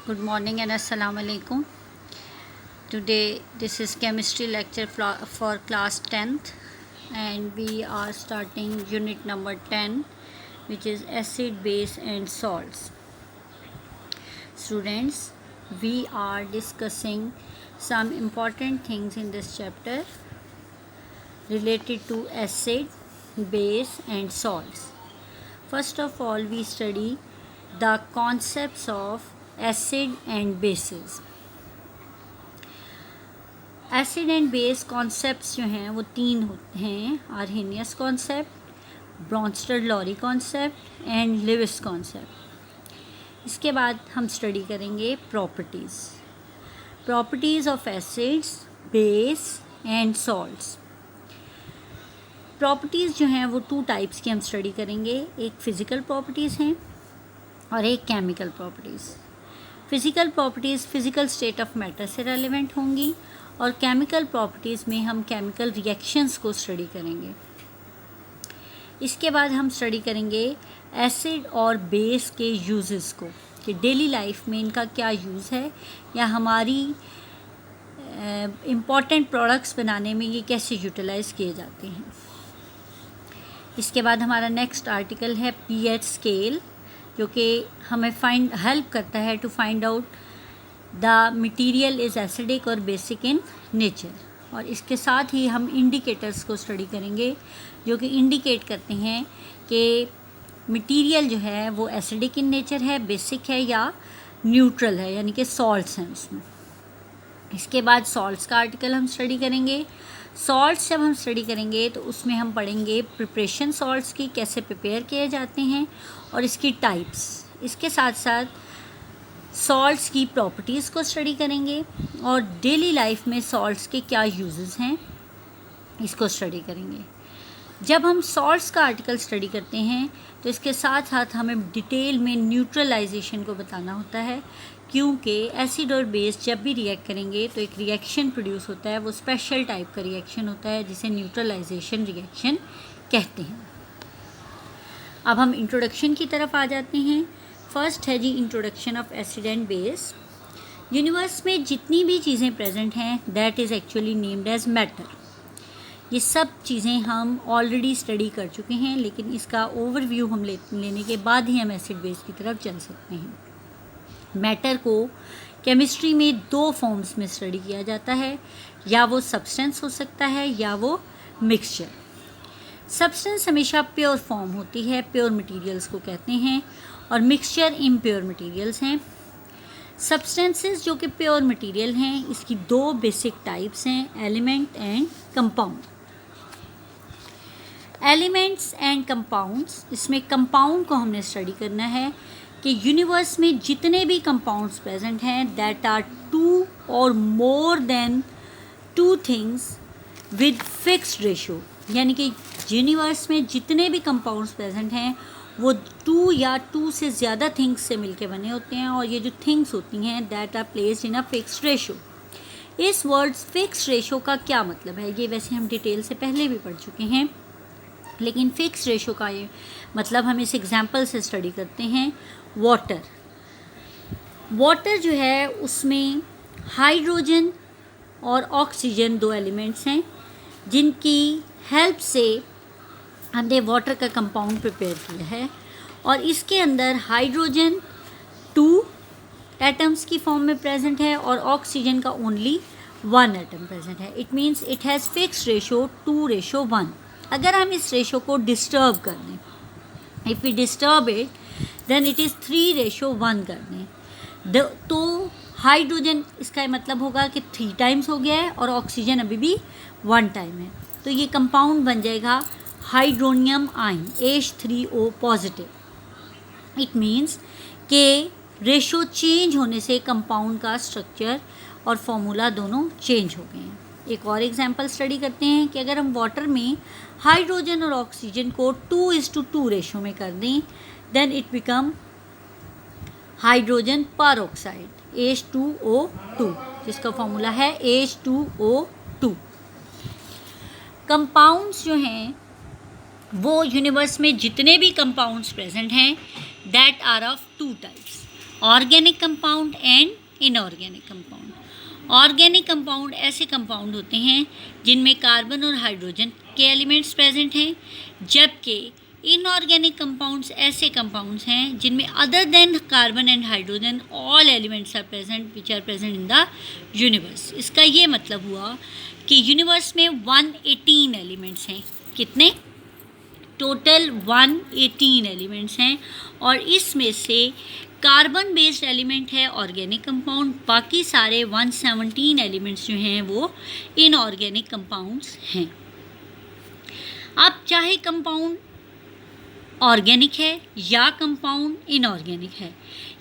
Good morning and assalamu alaikum. Today this is chemistry lecture for class 10th and we are starting unit number 10, which is acid, base and salts. Students, we are discussing some important things in this chapter related to acid, base and salts. First of all, we study the concepts of acid and bases. Acid and base concepts जो हैं वो तीन हैं: Arrhenius concept, Bronsted Lowry concept and Lewis concept. इसके बाद हम study करेंगे properties of acids, base and salts. Properties जो हैं वो टू टाइप्स की हम स्टडी करेंगे, एक फ़िज़िकल प्रॉपर्टीज़ हैं और एक chemical properties. Physical properties physical state of matter से रेलेवेंट होंगी और केमिकल प्रॉपर्टीज़ में हम केमिकल रिएक्शंस को स्टडी करेंगे। इसके बाद हम स्टडी करेंगे एसिड और बेस के यूजेस को, कि डेली लाइफ में इनका क्या यूज़ है या हमारी इम्पॉर्टेंट प्रोडक्ट्स बनाने में ये कैसे यूटिलाइज़ किए जाते हैं। इसके बाद हमारा नेक्स्ट आर्टिकल है पीएच स्केल, जो कि हमें हेल्प करता है to find out the material is acidic और बेसिक इन नेचर। और इसके साथ ही हम इंडिकेटर्स को स्टडी करेंगे जो कि इंडिकेट करते हैं कि मटेरियल जो है वो एसिडिक इन नेचर है, बेसिक है या न्यूट्रल है, यानी कि सॉल्ट्स हैं उसमें। इसके बाद सॉल्ट्स का आर्टिकल हम स्टडी करेंगे। सॉल्ट्स जब हम स्टडी करेंगे तो उसमें हम पढ़ेंगे प्रिपरेशन सॉल्ट्स की, कैसे प्रिपेयर किए जाते हैं और इसकी टाइप्स। इसके साथ साथ सॉल्ट्स की प्रॉपर्टीज़ को स्टडी करेंगे और डेली लाइफ में सॉल्ट्स के क्या यूजेस हैं इसको स्टडी करेंगे। जब हम सॉल्ट्स का आर्टिकल स्टडी करते हैं तो इसके साथ साथ हमें डिटेल में न्यूट्रलाइजेशन को बताना होता है, क्योंकि एसिड और बेस जब भी रिएक्ट करेंगे तो एक रिएक्शन प्रोड्यूस होता है, वो स्पेशल टाइप का रिएक्शन होता है जिसे न्यूट्रलाइजेशन रिएक्शन कहते हैं। अब हम इंट्रोडक्शन की तरफ आ जाते हैं। फर्स्ट है जी introduction of acid and base. Universe में जितनी भी चीज़ें प्रेजेंट हैं that is actually named as matter. ये सब चीज़ें हम ऑलरेडी स्टडी कर चुके हैं, लेकिन इसका ओवरव्यू हम लेने के बाद ही हम एसिड बेस की तरफ चल सकते हैं। मैटर को केमिस्ट्री में दो फॉर्म्स में स्टडी किया जाता है, या वो सब्सटेंस हो सकता है या वो मिक्सचर। सब्सटेंस हमेशा प्योर फॉर्म होती है, प्योर मटेरियल्स को कहते हैं, और मिक्सचर इम्प्योर मटेरियल्स हैं। सब्सटेंसेस जो कि प्योर मटेरियल हैं, इसकी दो बेसिक टाइप्स हैं, element and compound. Elements and compounds, इसमें कंपाउंड को हमने स्टडी करना है कि यूनिवर्स में जितने भी कंपाउंड्स प्रेजेंट हैं दैट आर टू और more than two things with fixed ratio, यानी कि यूनिवर्स में जितने भी कंपाउंड्स प्रेजेंट हैं वो टू या टू से ज़्यादा थिंग्स से मिलके बने होते हैं, और ये जो थिंग्स होती हैं that are placed in a fixed ratio. इस वर्ड्स फिक्स्ड रेशो का क्या मतलब है, ये वैसे हम डिटेल से पहले भी पढ़ चुके हैं, लेकिन फिक्स्ड रेशो का ये मतलब हम इस एग्जांपल से स्टडी करते हैं। वाटर जो है उसमें हाइड्रोजन और ऑक्सीजन दो एलिमेंट्स हैं जिनकी हेल्प से हमने वाटर का कंपाउंड प्रिपेयर किया है, और इसके अंदर हाइड्रोजन 2 एटम्स की फॉर्म में प्रेजेंट है और ऑक्सीजन का ओनली 1 एटम प्रेजेंट है। It means it has fixed ratio 2:1। अगर हम इस रेशो को डिस्टर्ब कर दें, if we disturb it then it is 3:1 कर दें, तो हाइड्रोजन, इसका मतलब होगा कि 3 टाइम्स हो गया है और ऑक्सीजन अभी भी 1 टाइम है, तो ये कंपाउंड बन जाएगा hydronium ion H3O positive. It means कि रेशो चेंज होने से कंपाउंड का स्ट्रक्चर और फॉर्मूला दोनों चेंज हो गए हैं। एक और एग्जांपल स्टडी करते हैं कि अगर हम वाटर में हाइड्रोजन और ऑक्सीजन को 2:2 रेशो में कर दें then it become hydrogen peroxide H2O2, जिसका फॉर्मूला है H2O2। कंपाउंड्स जो हैं वो यूनिवर्स में जितने भी कंपाउंड्स प्रेजेंट हैं that are of 2 types. Organic compound and inorganic compound. Organic compound ऐसे कंपाउंड होते हैं जिनमें कार्बन और हाइड्रोजन के एलिमेंट्स प्रेजेंट हैं, जबकि इनऑर्गेनिक कंपाउंड्स ऐसे कंपाउंड्स हैं जिनमें other than carbon and hydrogen all elements are present which are present in the universe. इसका ये मतलब हुआ कि यूनिवर्स में 118 एलिमेंट्स हैं। कितने? टोटल 118 एलिमेंट्स हैं, और इसमें से कार्बन बेस्ड एलिमेंट है ऑर्गेनिक कंपाउंड, बाकी सारे 117 एलिमेंट्स जो हैं वो इनऑर्गेनिक कंपाउंड्स हैं। अब चाहे कंपाउंड ऑर्गेनिक है या कंपाउंड इनऑर्गेनिक है,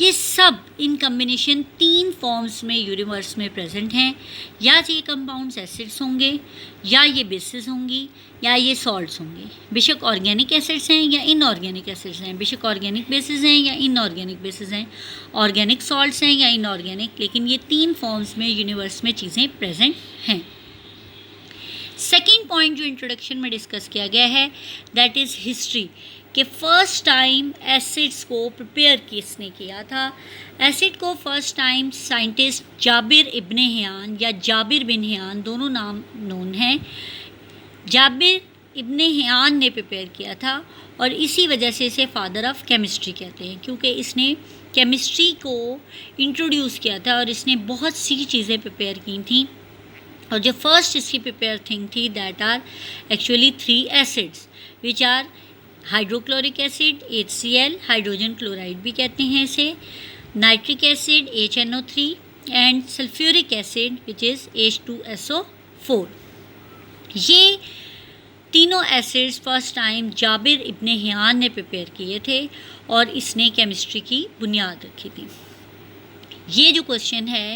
ये सब इन कम्बिनेशन 3 फॉर्म्स में यूनिवर्स में प्रेजेंट हैं। या ये कंपाउंड्स एसिड्स होंगे, या ये बेसिस होंगी, या ये सॉल्ट्स होंगे। बेशक ऑर्गेनिक एसिड्स हैं या इनऑर्गेनिक एसिड्स हैं, बेशक ऑर्गेनिक बेसिस हैं या इनऑर्गेनिक बेसिस हैं, ऑर्गेनिक सॉल्ट्स हैं या इनऑर्गेनिक, लेकिन ये 3 फॉर्म्स में यूनिवर्स में चीज़ें प्रेजेंट हैं। सेकेंड पॉइंट जो इंट्रोडक्शन में डिस्कस किया गया है दैट इज़ हिस्ट्री, कि फ़र्स्ट टाइम एसिड्स को प्रिपेयर किसने किया था। एसिड को first time scientist Jabir ibn हियान या जाबिर बिन हियान, दोनों नाम नोन हैं, जाबिर इब्न हियान ने प्रिपेयर किया था, और इसी वजह से इसे फादर ऑफ केमिस्ट्री कहते हैं, क्योंकि इसने केमिस्ट्री को इंट्रोड्यूस किया था और इसने बहुत सी चीज़ें प्रिपेयर की थी। और जो फर्स्ट इसकी प्रिपेयर थिंग थी that are actually 3 acids which are hydrochloric acid HCl, hydrogen chloride भी कहते हैं इसे, nitric acid HNO3 and sulphuric acid which is H2SO4। ये तीनों acids first time Jabir ibn Hayyan ने प्रिपेयर किए थे और इसने केमिस्ट्री की बुनियाद रखी थी। ये जो क्वेश्चन है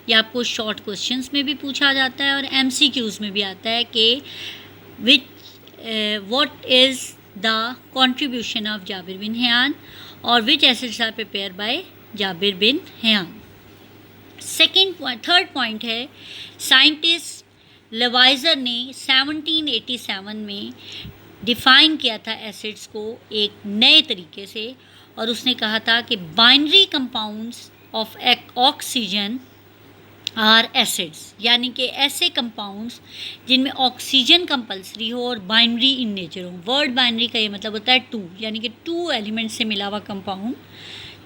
ये आपको शॉर्ट क्वेश्चंस में भी पूछा जाता है और MCQs में भी आता है कि what is the contribution of Jabir bin Hayyan और which acids are prepare by Jabir bin Hayyan. Third point है, साइंटिस्ट लेवाइजर ने 1787 में डिफ़ाइन किया था एसिड्स को एक नए तरीके से, और उसने कहा था कि binary compounds of oxygen are acids, यानी कि ऐसे कंपाउंड्स जिनमें ऑक्सीजन कंपलसरी हो और बाइनरी इन नेचर हो। वर्ड बाइनरी का ये मतलब होता है 2, यानी कि 2 एलिमेंट से मिला हुआ कंपाउंड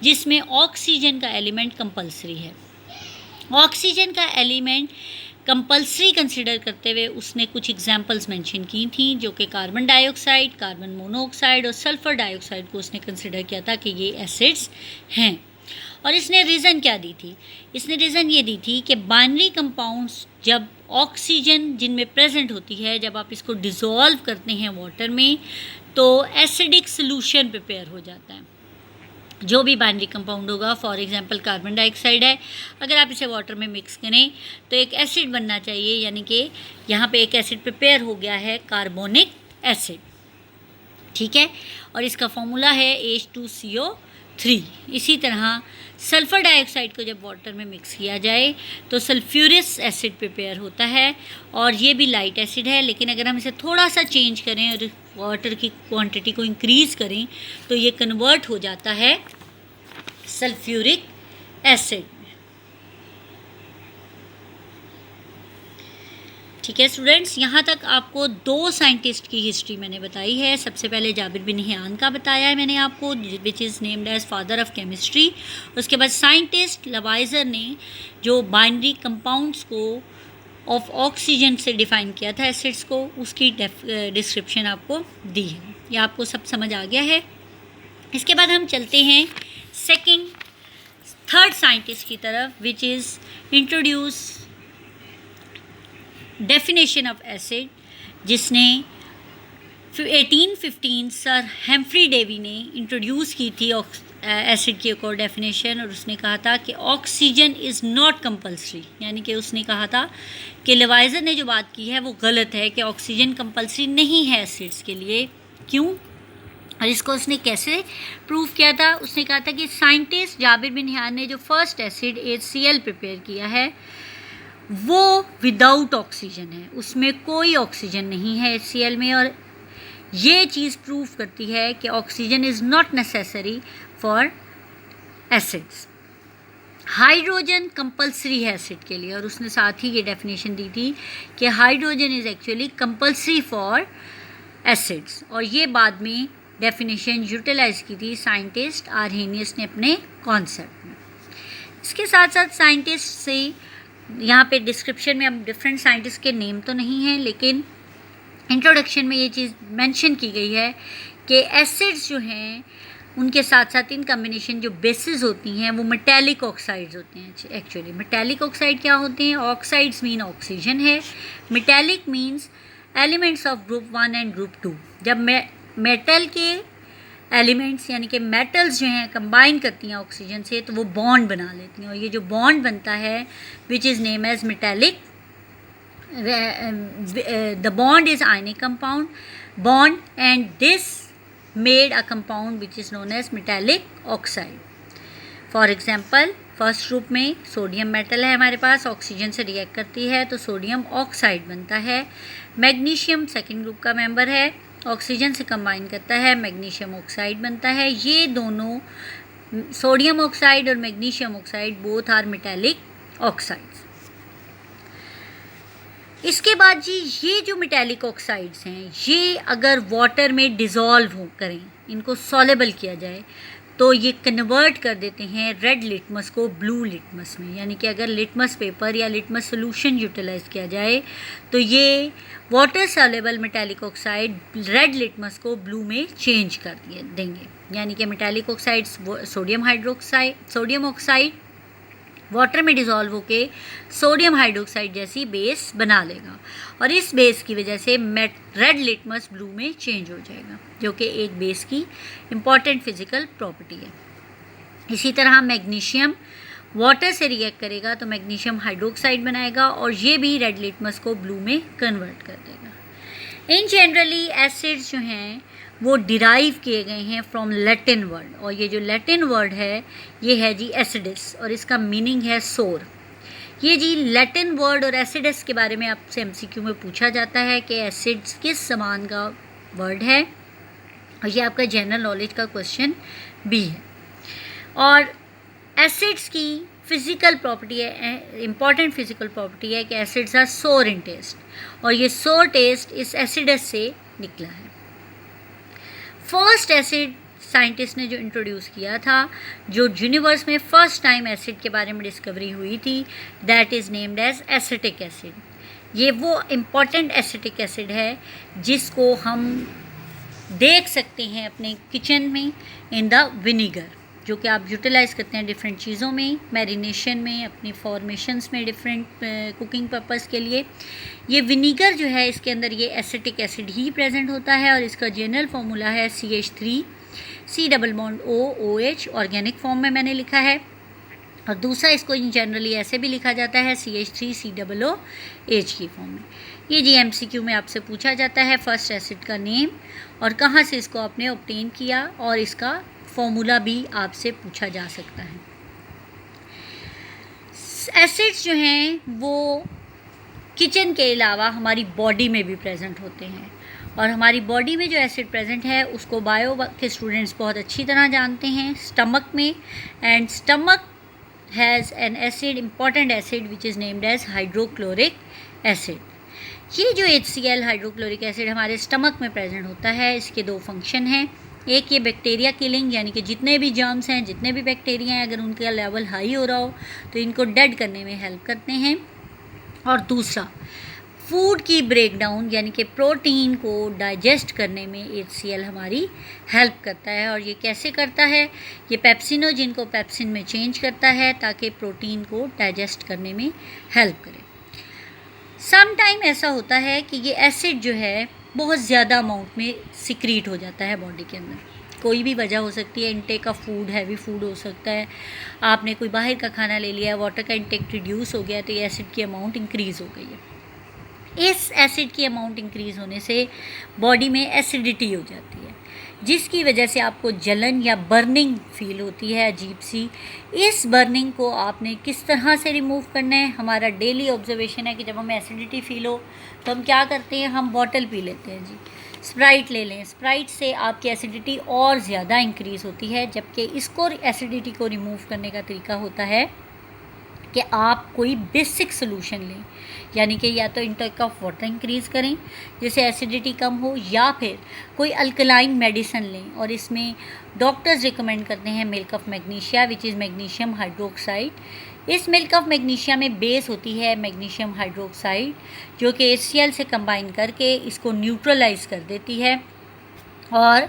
जिसमें ऑक्सीजन का एलिमेंट कंपलसरी है। ऑक्सीजन का एलिमेंट कंपलसरी कंसिडर करते हुए उसने कुछ एग्जांपल्स मेंशन की थी, जो कि कार्बन डाइऑक्साइड, कार्बन मोनोऑक्साइड और सल्फ़र डाइऑक्साइड को उसने कंसिडर किया था कि ये एसिड्स हैं। और इसने रीज़न क्या दी थी? इसने रीज़न ये दी थी कि बाइनरी कंपाउंड्स जब ऑक्सीजन जिनमें प्रेजेंट होती है, जब आप इसको डिज़ोल्व करते हैं वाटर में, तो एसिडिक सोल्यूशन प्रिपेयर हो जाता है। जो भी बाइनरी कंपाउंड होगा, फॉर एग्जांपल कार्बन डाइऑक्साइड है, अगर आप इसे वाटर में मिक्स करें तो एक एसिड बनना चाहिए, यानी कि यहाँ पे एक एसिड प्रिपेयर हो गया है, कार्बोनिक एसिड, ठीक है, और इसका फॉर्मूला है H2CO3। इसी तरह सल्फ़र डाइऑक्साइड को जब वाटर में मिक्स किया जाए तो सल्फ्यूरिक एसिड प्रिपेयर होता है, और ये भी लाइट एसिड है, लेकिन अगर हम इसे थोड़ा सा चेंज करें और वाटर की क्वांटिटी को इंक्रीज़ करें तो ये कन्वर्ट हो जाता है सल्फ्यूरिक एसिड। ठीक है स्टूडेंट्स, यहाँ तक आपको 2 साइंटिस्ट की हिस्ट्री मैंने बताई है। सबसे पहले जाबिर बिन हियान का बताया है मैंने आपको, which is named as father of chemistry. उसके बाद साइंटिस्ट लेवाइजर ने जो बाइनरी कंपाउंड्स को ऑफ ऑक्सीजन से डिफ़ाइन किया था एसिड्स को, उसकी डिस्क्रिप्शन आपको दी है। ये आपको सब समझ आ गया है। इसके बाद हम चलते हैं थर्ड साइंटिस्ट की तरफ, which is introduce definition of acid, जिसने 1815 सर हेम्फ्री डेवी ने इंट्रोड्यूस की थी एसिड की एक और डेफिनेशन, और उसने कहा था कि ऑक्सीजन इज़ नॉट कंपलसरी, यानी कि उसने कहा था कि लेवाइजर ने जो बात की है वो गलत है कि ऑक्सीजन कंपलसरी नहीं है एसिड्स के लिए। क्यों? और इसको उसने कैसे प्रूव किया था? उसने कहा था कि साइंटिस्ट जाबिर बिन हियान ने जो फर्स्ट एसिड HCl प्रिपेयर किया है वो विदाउट ऑक्सीजन है, उसमें कोई ऑक्सीजन नहीं है HCl में, और ये चीज़ प्रूव करती है कि oxygen is not necessary for acids. Hydrogen compulsory है एसिड के लिए, और उसने साथ ही ये डेफिनेशन दी थी कि hydrogen is actually compulsory for acids, और ये बाद में डेफिनेशन यूटिलाइज की थी साइंटिस्ट आर्हेनियस ने अपने कॉन्सेप्ट में। इसके साथ साथ साइंटिस्ट से यहाँ पे डिस्क्रिप्शन में अब डिफरेंट साइंटिस्ट के नेम तो नहीं हैं, लेकिन इंट्रोडक्शन में ये चीज़ मेंशन की गई है कि एसिड्स जो हैं उनके साथ साथ इन कम्बिनेशन जो बेसिस होती हैं वो मेटेलिक ऑक्साइड्स होते हैं। एक्चुअली मेटेलिक ऑक्साइड क्या होते हैं? ऑक्साइड्स मीन ऑक्सीजन है, metallic means elements of group 1 and group 2। जब मेटल के एलिमेंट्स यानी कि मेटल्स जो हैं कंबाइन करती हैं ऑक्सीजन से तो वो बॉन्ड बना लेती हैं, और ये जो बॉन्ड बनता है which is name as metallic, the bond is ionic compound bond and this made a compound which is known as metallic oxide. For example, first group में सोडियम मेटल है हमारे पास, ऑक्सीजन से रिएक्ट करती है तो sodium oxide बनता है। Magnesium second group का मेंबर है, ऑक्सीजन से कंबाइन करता है, मैग्नीशियम ऑक्साइड बनता है। ये दोनों सोडियम ऑक्साइड और magnesium oxide both are metallic oxides. इसके बाद जी ये जो मेटेलिक ऑक्साइड्स हैं ये अगर वाटर में डिज़ोल्व हो करें, इनको सॉलेबल किया जाए तो ये कन्वर्ट कर देते हैं रेड लिटमस को ब्लू लिटमस में। यानी कि अगर लिटमस पेपर या लिटमस सोल्यूशन यूटिलाइज़ किया जाए तो ये water soluble metallic oxide red litmus को ब्लू में चेंज कर देंगे। यानी कि metallic oxides sodium oxide water में डिज़ोल्व होके सोडियम हाइड्रोक्साइड जैसी बेस बना लेगा, और इस बेस की वजह से रेड लिटमस ब्लू में चेंज हो जाएगा, जो कि एक बेस की इम्पॉर्टेंट फिजिकल प्रॉपर्टी है। इसी तरह मैग्नीशियम वाटर से रिएक्ट करेगा तो मैग्नीशियम हाइड्रोक्साइड बनाएगा, और ये भी रेड लिटमस को ब्लू में कन्वर्ट कर देगा। इन जनरली एसिड्स जो हैं वो डिराइव किए गए हैं फ्रॉम लैटिन वर्ड, और ये जो लैटिन वर्ड है ये है जी एसिडस, और इसका मीनिंग है सोर। ये जी लैटिन वर्ड और एसिडस के बारे में आपसे एमसीक्यू में पूछा जाता है कि एसिड्स किस समान का वर्ड है, और ये आपका जनरल नॉलेज का क्वेश्चन भी है। और एसिड्स की फिज़िकल प्रॉपर्टी है, इम्पॉर्टेंट फिज़िकल प्रॉपर्टी है कि एसिड्स आर सोर इन टेस्ट, और ये सोर टेस्ट इस एसिडस से निकला है। फर्स्ट एसिड साइंटिस्ट ने जो इंट्रोड्यूस किया था, जो यूनिवर्स में फर्स्ट टाइम एसिड के बारे में डिस्कवरी हुई थी, that is named as acetic acid. ये वो इम्पॉर्टेंट एसिटिक एसिड है जिसको हम देख सकते हैं अपने किचन में इन द विनीगर, जो कि आप यूटिलाइज़ करते हैं डिफरेंट चीज़ों में, मैरिनेशन में, अपनी फॉर्मेशंस में, डिफरेंट कुकिंग पर्पस के लिए। ये विनीगर जो है इसके अंदर ये एसिटिक एसिड ही प्रेजेंट होता है, और इसका जनरल फार्मूला है CH3 C double bond OH, organic form में मैंने लिखा है, और दूसरा इसको जनरली ऐसे भी लिखा जाता है CH3 COOH की फॉर्म में। ये जी MCQ में आपसे पूछा जाता है फर्स्ट एसिड का नेम और कहाँ से इसको आपने ऑब्टेन किया, और इसका फॉर्मूला भी आपसे पूछा जा सकता है। एसिड्स जो हैं वो किचन के अलावा हमारी बॉडी में भी प्रेजेंट होते हैं, और हमारी बॉडी में जो एसिड प्रेजेंट है उसको बायो के स्टूडेंट्स बहुत अच्छी तरह जानते हैं, स्टमक में। And stomach has an acid, important acid which is named as hydrochloric acid. ये जो HCl हाइड्रोक्लोरिक एसिड हमारे स्टमक में प्रेजेंट होता है, इसके दो फंक्शन हैं। एक ये बैक्टीरिया किलिंग, यानी कि जितने भी जर्म्स हैं, जितने भी बैक्टीरिया हैं, अगर उनका लेवल हाई हो रहा हो तो इनको डेड करने में हेल्प करते हैं। और दूसरा फूड की ब्रेकडाउन, यानी कि प्रोटीन को डाइजेस्ट करने में HCl हमारी हेल्प करता है। और ये कैसे करता है? ये पेप्सिनोजिन को पेप्सिन में चेंज करता है ताकि प्रोटीन को डाइजेस्ट करने में हेल्प करे। सम टाइम ऐसा होता है कि ये एसिड जो है बहुत ज़्यादा अमाउंट में सिक्रीट हो जाता है बॉडी के अंदर। कोई भी वजह हो सकती है, इंटेक का फूड, हैवी फूड हो सकता है, आपने कोई बाहर का खाना ले लिया, वाटर का इंटेक रिड्यूस हो गया तो ये एसिड की अमाउंट इंक्रीज़ हो गई है। इस एसिड की अमाउंट इंक्रीज़ होने से बॉडी में एसिडिटी हो जाती है, जिसकी वजह से आपको जलन या बर्निंग फील होती है अजीब सी। इस बर्निंग को आपने किस तरह से रिमूव करना है? हमारा डेली ऑब्जर्वेशन है कि जब हमें एसिडिटी फील हो तो हम क्या करते हैं, हम बॉटल पी लेते हैं जी, स्प्राइट ले लें। स्प्राइट से आपकी एसिडिटी और ज़्यादा इंक्रीज़ होती है, जबकि इसको एसिडिटी को रिमूव करने का तरीका होता है कि आप कोई बेसिक सोल्यूशन लें, यानी कि या तो इंटेक ऑफ वाटर इंक्रीज़ करें जिससे एसिडिटी कम हो, या फिर कोई अल्कलाइन मेडिसिन लें। और इसमें डॉक्टर्स रिकमेंड करते हैं milk of magnesia which is magnesium hydroxide. इस मिल्क ऑफ मैग्नीशिया में बेस होती है मैग्नीशियम हाइड्रोक्साइड जो कि HCl से कंबाइन करके इसको न्यूट्रलाइज कर देती है, और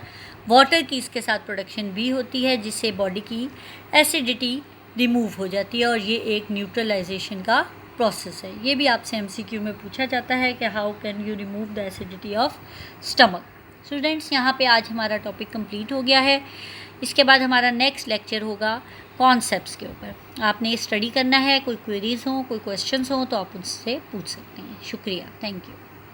वाटर की इसके साथ प्रोडक्शन भी होती है जिससे बॉडी की एसिडिटी रिमूव हो जाती है, और ये एक न्यूट्रलाइजेशन का प्रोसेस है। ये भी आपसे MCQ में पूछा जाता है कि how can you remove the acidity of stomach. Students, यहाँ पे आज हमारा टॉपिक कंप्लीट हो गया है। इसके बाद हमारा नेक्स्ट लेक्चर होगा कॉन्सेप्ट्स के ऊपर। आपने स्टडी करना है, कोई क्वेरीज़ हो, कोई क्वेश्चंस हो तो आप उससे पूछ सकते हैं। शुक्रिया, थैंक यू।